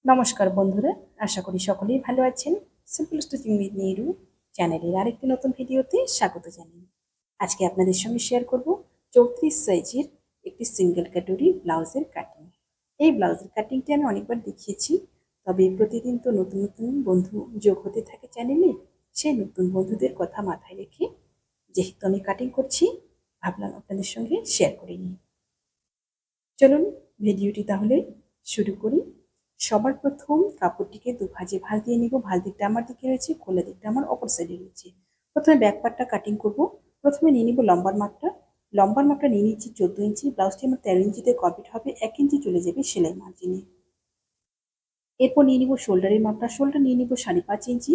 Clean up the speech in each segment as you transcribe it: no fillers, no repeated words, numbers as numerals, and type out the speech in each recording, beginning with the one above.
নমস্কার বন্ধুরা, আশা করি সকলেই ভালো আছেন। সিম্পল স্টিচিং উইথ নিরু চ্যানেলের আরেকটি নতুন ভিডিওতে স্বাগত জানাই। আজকে আপনাদের সঙ্গে শেয়ার করব 34 সাইজের একটি সিঙ্গেল ক্যাটাগরি ব্লাউজের কাটিং। এই ব্লাউজের কাটিংটি আমি অনেকবার দেখিয়েছি, তবে প্রতিদিন তো নতুন নতুন বন্ধু যোগ হতে থাকে চ্যানেলে। সেই নতুন বন্ধুদের কথা মাথায় রেখে যেহেতু আমি কাটিং করছি, ভাবলাম আপনাদের সঙ্গে শেয়ার করে নিই। চলুন ভিডিওটি তাহলে শুরু করি। সবার প্রথম কাপড়টিকে দু ভাঁজে ভাঁজ দিয়ে নিব। ভাঁজ দিকটা আমার দিকে রয়েছে, খোলা দিকটা আমার অপর সাইডে রয়েছে। প্রথমে ব্যাক পার্টটা কাটিং করব। প্রথমে নিয়ে নিব লম্বার মাপটা। লম্বার মাপটা নিয়ে নিচ্ছি 14 ইঞ্চি। ব্লাউজটি আমার 13 ইঞ্চিতে কমপ্লিট হবে, 1 ইঞ্চি চলে যাবে সেলাই মার্জিনে। এরপর নিয়ে নিব শোল্ডারের মাপটা। শোল্ডার নিয়ে নিব 5.5 ইঞ্চি।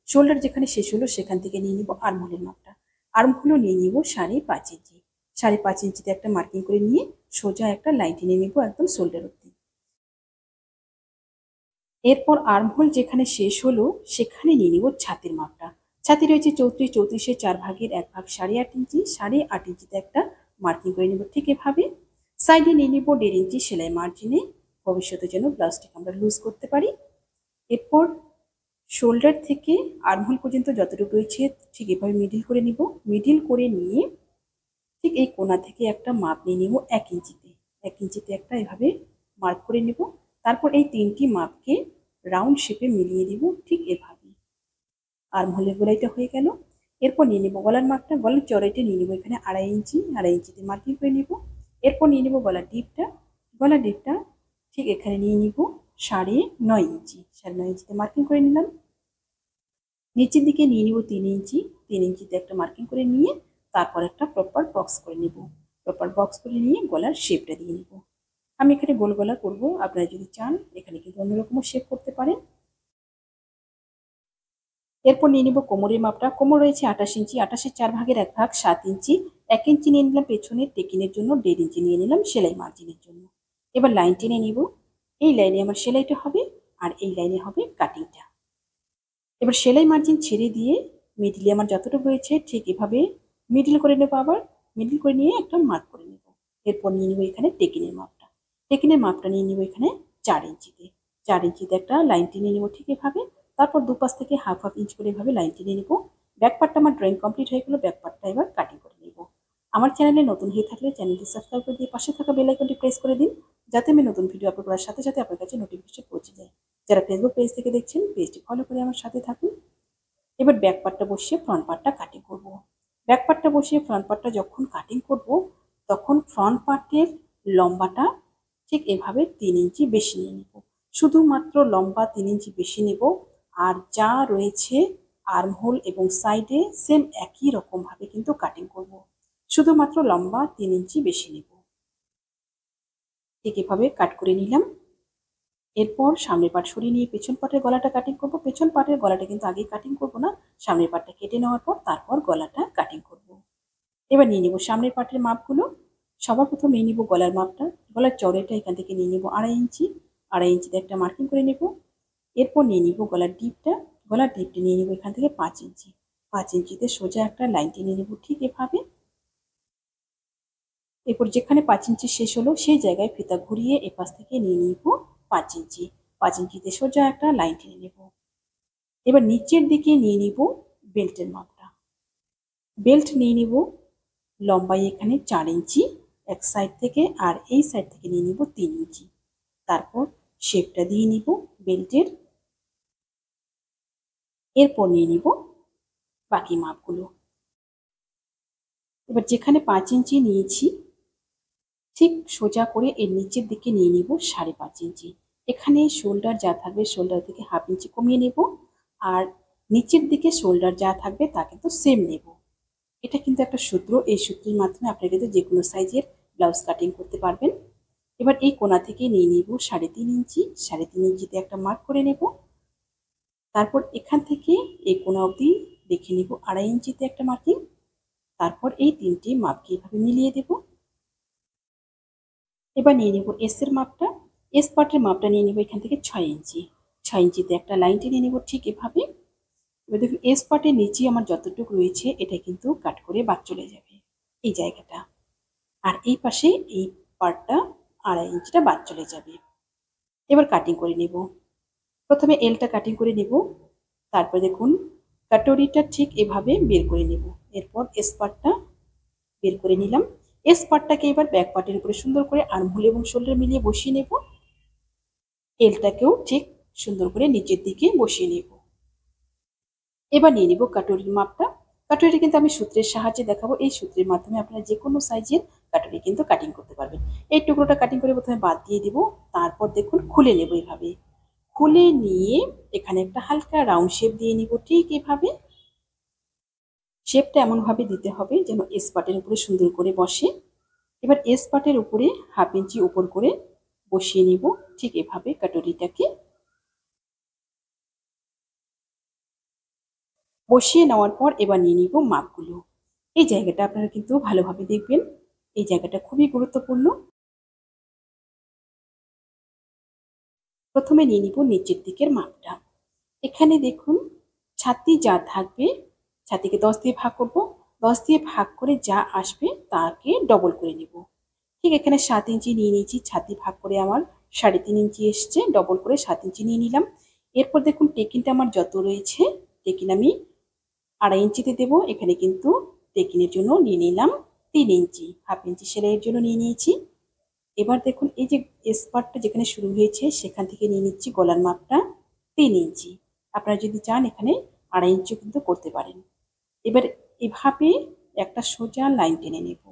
শোল্ডার যেখানে শেষ হলো সেখান থেকে নিয়ে নিব আর্মহোলের মাপটা। আর্মহোলও নিয়ে নিব 5.5 ইঞ্চি। 5.5 ইঞ্চিতে একটা মার্কিং করে নিয়ে সোজা একটা লাইন টেনে নিব একদম শোল্ডার অব্দি। এরপর আর্মহোল যেখানে শেষ হলো সেখানে নিয়ে নিব ছাতির মাপটা। ছাতি রয়েছে 34, 34-এর 4 ভাগের 1 ভাগ 8.5 ইঞ্চি। 8.5 ইঞ্চিতে একটা মার্কিং করে নিব। ঠিক এভাবে সাইডে নিয়ে নিব 1.5 ইঞ্চি সেলাই মার্জিনে, ভবিষ্যতে যেন ব্লাউজটিকে আমরা লুজ করতে পারি। এরপর শোল্ডার থেকে আর্মহোল পর্যন্ত যতটুকু রয়েছে ঠিক এভাবে মিডিল করে নিব। মিডিল করে নিয়ে ঠিক এই কোণা থেকে একটা মাপ নিয়ে নিব 1 ইঞ্চিতে। 1 ইঞ্চিতে একটা এভাবে মার্ক করে নেব। তারপর এই 3টি মাপকে রাউন্ড শেপে মিলিয়ে দিব ঠিক এভাবে। আর্মহোলের গোলাইটা হয়ে গেল। এরপর নিয়ে নেব গলার মাপটা। গলার চড়াইটা নিয়ে নেব এখানে 2.5 ইঞ্চি। 2.5 ইঞ্চিতে মার্কিং করে নেব। এরপর নিয়ে নেব গলার ডিপটা। গলার ডিপটা ঠিক এখানে নিয়ে নিব 9.5 ইঞ্চি। 9.5 ইঞ্চিতে মার্কিং করে নিলাম। নিচের দিকে নিয়ে নিব 3 ইঞ্চি। 3 ইঞ্চিতে একটা মার্কিং করে নিয়ে তারপর একটা প্রপার বক্স করে নেব। প্রপার বক্স করে নিয়ে গলার শেপটা দিয়ে নেব। আমি এখানে গোল গলা করব, আপনারা যদি চান এখানে কিন্তু অন্যরকমও শেপ করতে পারেন। এরপর নিয়ে নিব কোমরের মাপটা। কোমর রয়েছে 28 ইঞ্চি। 28-এর 4 ভাগের 1 ভাগ 7 ইঞ্চি। 1 ইঞ্চি নিয়ে নিলাম পেছনের টেকিনের জন্য, 1.5 ইঞ্চি নিয়ে নিলাম সেলাই মার্জিনের জন্য। এবার লাইন টেনে নিব। এই লাইনে আমার সেলাইটা হবে আর এই লাইনে হবে কাটিংটা। এবার সেলাই মার্জিন ছেড়ে দিয়ে মিডিলে আমার যতটুকু রয়েছে ঠিক এভাবে মিডিল করে নেবো। আবার মিডিল করে নিয়ে একটা মার্ক করে নেব। এরপর নিয়ে নেবো এখানে টেকিনের মাপটা। টেকিনের মাপটা নিয়ে নেবো এখানে 4 ইঞ্চিতে। 4 ইঞ্চিতে একটা লাইন টেনে নেবো ঠিক এভাবে। তারপর দুপাশ থেকে হাফ হাফ ইঞ্চ করে এভাবে লাইন টেনে নেবো। ব্যাক পার্টটা আমার ড্রয়িং কমপ্লিট হয়ে গেল। ব্যাক পার্টটা এবার কাটিং করে নেব। আমার চ্যানেলে নতুন হয়ে থাকলে চ্যানেলটি সাবস্ক্রাইব করে দিয়ে পাশে থাকা বেল আইকনটি প্রেস করে দিন, যাতে আমি নতুন ভিডিও আপলোড করার সাথে সাথে আপনার কাছে নোটিফিকেশন পৌঁছে যায়। যারা ফেসবুক পেজ থেকে দেখছেন পেজটি ফলো করে আমার সাথে থাকুন। এবার ব্যাক পার্টটা বসিয়ে ফ্রন্ট পার্টটা কাটিং করব। ব্যাক পার্টটা বসিয়ে ফ্রন্ট পার্টটা যখন কাটিং করব তখন ফ্রন্ট পার্টের লম্বাটা ঠিক এভাবে 3 ইঞ্চি বেশি নিয়ে নেব। শুধুমাত্র লম্বা 3 ইঞ্চি বেশি নেব, আর যা রয়েছে আর্মহোল এবং সাইডে সেম একই রকম ভাবে কিন্তু কাটিং করব। শুধুমাত্র লম্বা 3 ইঞ্চি বেশি নেব। ঠিক এভাবে কাট করে নিলাম। এরপর সামনের পার্ট সরিয়ে নিয়ে পেছন পার্টের গলাটা কাটিং করব। পেছন পার্টের গলাটা কিন্তু আগে কাটিং করব না, সামনের পার্টটা কেটে নেওয়ার পর তারপর গলাটা কাটিং করব। এবার নিয়ে নিব সামনের পার্টের মাপগুলো। সবার প্রথম নিয়ে নিব গলার মাপটা। গলার চওড়াটা এখান থেকে নিয়ে নিব 2.5 ইঞ্চি। 2.5 ইঞ্চিতে একটা মার্কিং করে নেব। এরপর নিয়ে নিব গলার ডিপটা। গলার ডিপটা নিয়ে নিব এখান থেকে 5 ইঞ্চি। 5 ইঞ্চিতে সোজা একটা লাইন টেনে নেব ঠিক এভাবে। এরপর যেখানে 5 ইঞ্চি শেষ হলো সেই জায়গায় ফিতা ঘুরিয়ে এপাশ থেকে নিয়ে নিব 5 ইঞ্চি। 5 ইঞ্চিতে সোজা একটা লাইন টেনে নেব। এবার নিচের দিকে নিয়ে নিব বেল্টের মাপটা। বেল্ট নিয়ে নিব লম্বাই এখানে 4 ইঞ্চি এক সাইড থেকে, আর এই সাইড থেকে নিয়ে নিব 3 ইঞ্চি। তারপর শেপটা দিয়ে নিব বেল্টের। এরপর নিয়ে নিব বাকি মাপগুলো। এবার যেখানে 5 ইঞ্চি নিয়েছি ঠিক সোজা করে এর নিচের দিকে নিয়ে নিব 5.5 ইঞ্চি। এখানে শোল্ডার যা থাকবে শোল্ডার থেকে হাফ ইঞ্চি কমিয়ে নেব, আর নিচের দিকে শোল্ডার যা থাকবে তা কিন্তু সেম নেব। এটা কিন্তু একটা সূত্র, এই সূত্রের মাধ্যমে আপনারা কিন্তু যে কোনো সাইজের ব্লাউজ কাটিং করতে পারবেন। এবার এই কোণা থেকে নিয়ে নিব 3.5 ইঞ্চি। 3.5 ইঞ্চিতে একটা মার্ক করে নেব। তারপর এখান থেকে এই কোণা অবধি রেখে নিব 2.5 ইঞ্চিতে একটা মার্কিং। তারপর এই 3টি মাপকে এভাবে মিলিয়ে দেব। এবার নিয়ে নেব এস এর মাপটা। এস পার্টের মাপটা নিয়ে নেব এখান থেকে 6 ইঞ্চি। 6 ইঞ্চিতে একটা লাইন টেনে নেব ঠিক এভাবে। এবার দেখুন এস পার্টের নিচে আমার যতটুকু রয়েছে এটা কিন্তু কাট করে বাদ চলে যাবে এই জায়গাটা, আর এই পাশে এই পার্টটা 2.5 ইঞ্চিটা বাদ চলে যাবে। এবার কাটিং করে নেব। প্রথমে এলটা কাটিং করে নেব, তারপর দেখুন কাটরিটা ঠিক এভাবে বের করে নেব। এরপর এস পার্টটা বের করে নিলাম। এস পার্টটাকে এবার ব্যাক পার্টের উপরে সুন্দর করে আর্মহোল এবং শোল্ডার মিলিয়ে বসিয়ে নেব। এলটাকেও ঠিক সুন্দর করে নিচের দিকে বসিয়ে নেব। এবার নিয়ে নিব কাটরির মাপটা। কাটরিটা কিন্তু আমি সূত্রের সাহায্যে দেখাবো। এই সূত্রের মাধ্যমে আপনারা যে কোনো সাইজের কাটরি কিন্তু কাটিং করতে পারবেন। এই টুকরোটা কাটিং করে প্রথমে বাদ দিয়ে দিব, তারপর দেখুন খুলে নেব। এভাবে খুলে নিয়ে এখানে একটা হালকা রাউন্ড শেপ দিয়ে নিব। ঠিক এভাবে শেপটা এমনভাবে দিতে হবে যেন এস পার্টের উপরে সুন্দর করে বসে। এবার এস পার্টের উপরে 1/2 ইঞ্চি উপর করে বসিয়ে নিব। ঠিক এভাবে কাটরিটাকে বসিয়ে নেওয়ার পর এবার নিয়ে নিব মাপগুলো। এই জায়গাটা আপনারা কিন্তু ভালোভাবে দেখবেন, এই জায়গাটা খুবই গুরুত্বপূর্ণ। প্রথমে নিয়ে নিব নিচের দিকের মাপটা। এখানে দেখুন ছাতি যা থাকবে, ছাতিকে 10 দিয়ে ভাগ করব। 10 দিয়ে ভাগ করে যা আসবে তাকে ডবল করে নিব। ঠিক এখানে 7 ইঞ্চি নিয়ে নিয়েছি, ছাতি ভাগ করে আমার 3.5 ইঞ্চি এসছে, ডবল করে 7 ইঞ্চি নিয়ে নিলাম। এরপর দেখুন টেকিনটা আমার যত রয়েছে, টেকিন আমি 2.5 ইঞ্চিতে দেবো। এখানে কিন্তু টেকিনের জন্য নিয়ে নিলাম 3 ইঞ্চি, 1/2 ইঞ্চি সেলাইয়ের জন্য নিয়ে নিয়েছি। এবার দেখুন এই যে এস পার্টটা যেখানে শুরু হয়েছে সেখান থেকে নিয়ে নিচ্ছি গলার মাপটা 3 ইঞ্চি। আপনারা যদি চান এখানে 2.5 ইঞ্চি কিন্তু করতে পারেন। এবার এভাবে একটা সোজা লাইন টেনে নেব।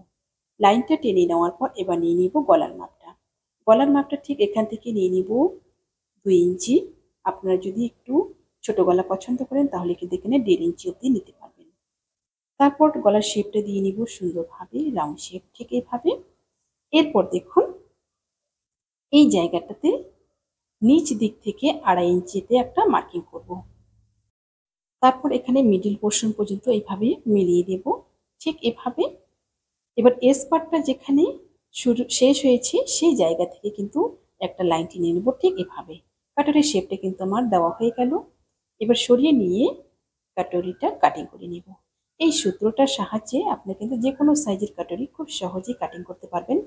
লাইনটা টেনে নেওয়ার পর এবার নিয়ে নিব গলার মাপটা। গলার মাপটা ঠিক এখান থেকে নিয়ে নিব 2 ইঞ্চি। আপনারা যদি একটু ছোট গলা পছন্দ করেন তাহলে কিন্তু এখানে 1.5 ইঞ্চি অবধি নিতে পারবেন। তারপর গলার শেপটা দিয়ে নিব সুন্দরভাবে রাউন্ড শেপ, ঠিক এইভাবে। এরপর দেখুন এই জায়গাটাতে নিচ দিক থেকে 2.5 ইঞ্চিতে একটা মার্কিং করব। তারপর এখানে মিডিল পোর্শন পর্যন্ত এইভাবে মিলিয়ে দেব, ঠিক এভাবে। এবার এস পার্টটা যেখানে শুরু শেষ হয়েছে সেই জায়গা থেকে কিন্তু একটা লাইন টেনে নেব, ঠিক এভাবে। কাটরির শেপটা কিন্তু আমার দেওয়া হয়ে গেল। এবার সরিয়ে নিয়ে কাটরিটা কাটিং করে নেব। এই সূত্রটার সাহায্যে আপনি কিন্তু যে কোনো সাইজের কাটরি খুব সহজেই কাটিং করতে পারবেন।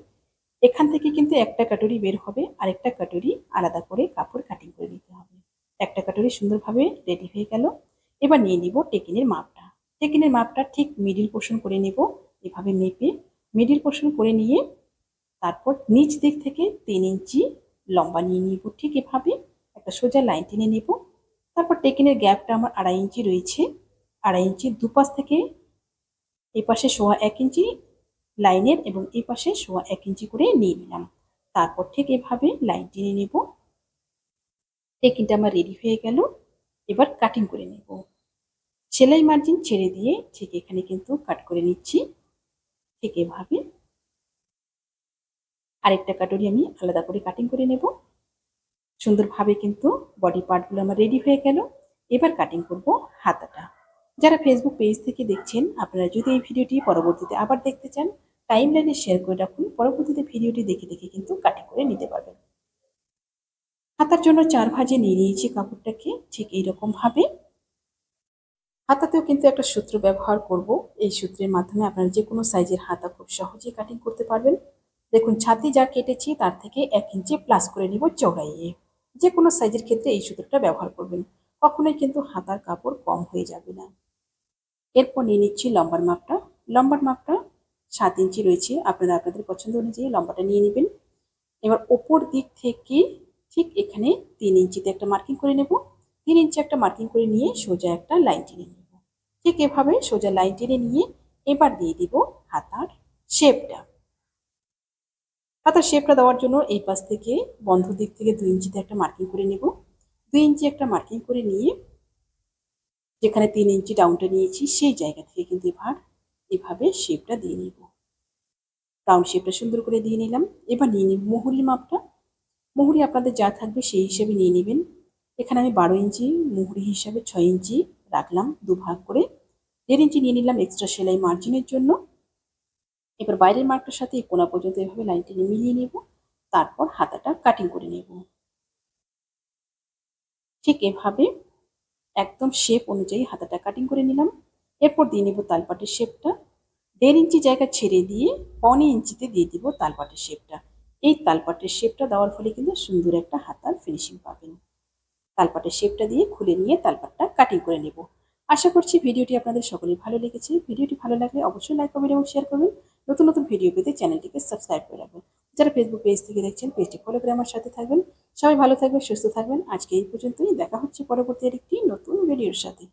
এখান থেকে কিন্তু একটা কাটরি বের হবে, আরেকটা কাটরি আলাদা করে কাপড় কাটিং করে নিতে হবে। একটা কাটরি সুন্দরভাবে রেডি হয়ে গেল। এবার নিয়ে নিব টেকিনের মাপটা। টেকিনের মাপটা ঠিক মিডিল পোর্শন করে নেব, এভাবে মেপে মিডিল পোর্শন করে নিয়ে তারপর নিচ দিক থেকে 3 ইঞ্চি লম্বা নিয়ে নিব। ঠিক এভাবে একটা সোজা লাইন টেনে নেব। তারপর টেকিনের গ্যাপটা আমার 2.5 ইঞ্চি রয়েছে, 2.5 ইঞ্চি দুপাশ থেকে এই পাশে 1.25 ইঞ্চি লাইনের এবং এই পাশে 1.25 ইঞ্চি করে নিয়ে নিলাম। তারপর ঠিক এভাবে লাইন টেনে নেব। টেকিনটা আমার রেডি হয়ে গেল। এবার কাটিং করে নেব। সেলাই মার্জিন ছেড়ে দিয়ে ঠিক এখানে কিন্তু কাট করে নিচ্ছি, ঠিক এভাবে। আরেকটা কাটরি আমি আলাদা করে কাটিং করে নেব। সুন্দরভাবে কিন্তু বডি পার্টগুলো আমার রেডি হয়ে গেল। এবার কাটিং করব হাতাটা। যারা ফেসবুক পেজ থেকে দেখছেন, আপনারা যদি এই ভিডিওটি পরবর্তীতে আবার দেখতে চান, টাইমলাইনে শেয়ার করে রাখুন। পরবর্তীতে ভিডিওটি দেখে দেখে কিন্তু কাটিং করে নিতে পারবেন। হাতার জন্য 4 ভাঁজে নিয়ে নিয়েছি কাপড়টাকে, ঠিক এইরকম ভাবে। হাতাতেও কিন্তু একটা সূত্র ব্যবহার করব। এই সূত্রের মাধ্যমে আপনারা যে কোনো সাইজের হাতা খুব সহজেই কাটিং করতে পারবেন। দেখুন ছাতি যা কেটেছি তার থেকে 1 ইঞ্চি প্লাস করে নিব চৌড়াইয়ে। যে কোনো সাইজের ক্ষেত্রে এই সূত্রটা ব্যবহার করবেন, কখনোই কিন্তু হাতার কাপড় কম হয়ে যাবে না। এরপর নিয়ে নিচ্ছি লম্বার মাপটা। লম্বার মাপটা 7 ইঞ্চি রয়েছে, আপনারা আপনাদের পছন্দ অনুযায়ী লম্বাটা নিয়ে নেবেন। এবার ওপর দিক থেকে ঠিক এখানে 3 ইঞ্চিতে একটা মার্কিং করে নেব। 3 ইঞ্চি একটা মার্কিং করে নিয়ে সোজা একটা লাইন টেনে নেব। ঠিক এভাবে সোজা লাইন টেনে নিয়ে এবার দিয়ে দিব হাতার শেপটা। হাতার শেপটা দেওয়ার জন্য এই পাশ থেকে বন্ধ দিক থেকে 2 ইঞ্চিতে একটা মার্কিং করে নেব। 2 ইঞ্চি একটা মার্কিং করে নিয়ে যেখানে 3 ইঞ্চি ডাউনটা নিয়েছি সেই জায়গা থেকে কিন্তু এভাবে শেপটা দিয়ে নিব। রাউন্ড শেপটা সুন্দর করে দিয়ে নিলাম। এবার নিয়ে নিব মুহুরির মাপটা। মুহুরি আপনাদের যা থাকবে সেই হিসেবে নিয়ে নেবেন। এখানে আমি 12 ইঞ্চি মুহুরি হিসাবে 6 ইঞ্চি রাখলাম, দুভাগ করে 1.5 ইঞ্চি নিয়ে নিলাম এক্সট্রা সেলাই মার্জিনের জন্য। এবার বাইরের মার্কটার সাথে এই কোনা পর্যন্ত এভাবে লাইন টেনে মিলিয়ে নেব। তারপর হাতাটা কাটিং করে নেব। ঠিক এভাবে একদম শেপ অনুযায়ী হাতাটা কাটিং করে নিলাম। এরপর দিয়ে নেব তালপাটের শেপটা। 1.5 ইঞ্চি জায়গা ছেড়ে দিয়ে 1.25 ইঞ্চিতে দিয়ে দিব তালপাটের শেপটা। এই তালপাটের শেপটা দেওয়ার ফলে কিন্তু সুন্দর একটা হাতার ফিনিশিং পাবেন। তালপাটের শেপটা দিয়ে খুলে নিয়ে তালপাটটা কাটিং করে নেব। আশা করছি ভিডিওটি আপনাদের সকলেই ভালো লেগেছে। ভিডিওটি ভালো লাগলে অবশ্যই লাইক করবেন এবং শেয়ার করবেন। নতুন নতুন ভিডিও পেতে চ্যানেলটিকে সাবস্ক্রাইব করে রাখবেন। যারা ফেসবুক পেজ থেকে দেখছেন পেজটি ফলো করে আমার সাথে থাকবেন। সবাই ভালো থাকবেন, সুস্থ থাকবেন। আজকে এই পর্যন্তই। দেখা হচ্ছে পরবর্তী আরেকটি নতুন ভিডিওর সাথে।